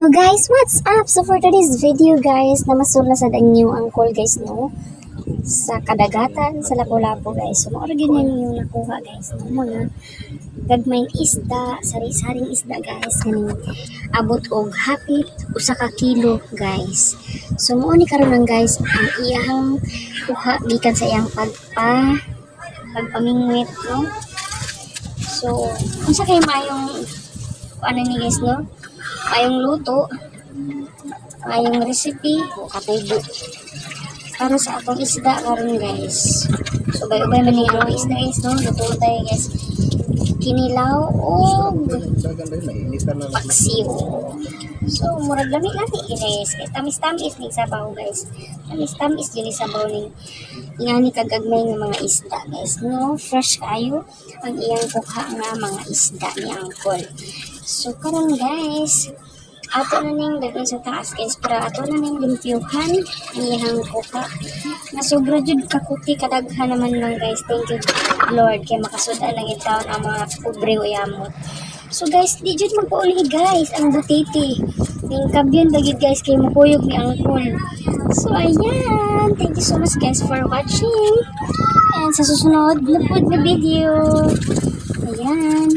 So guys, what's up? So for today's video guys, namasula sa inyong angkol guys no, sa kadagatan sa Lapu-Lapu guys. So maura ganyan yung nakuha guys no, mga gagmayng isda, sari-saring isda guys, kaning abot og hapit usa ka kilo guys. So mao ni karon lang guys ang iyang kuha gikan sa iyang pagpamingwit no. So unsa kay mayong ano ni guys no, mayong luto, mayong recipe o katubo para sa atong isda karon guys. So bay-bay man ni ang isda guys no, luto tayo guys, kinilaw o paksiw. So murag lami-lami guys, kay tamis-tamis ni sabaw guys, tamis-tamis din sabaw ni ingani kagagmay nga mga isda guys no, fresh kayo ang iyang kuha nga mga isda ni angkol. So karon guys, ato na ning dagon sa taas guys, para ato na ning limpyuhan iyang kuha na sobra jud kakuti kadaghan naman lang guys. Thank you Lord kay makasuda lang itawon ang mga pobre uyamot. So guys, di jud magpauli guys ang butiti ning kabyon bagid guys kay mukuyog ni angkol. So ayan, thank you so much guys for watching, and sa susunod lupod na video, ayan.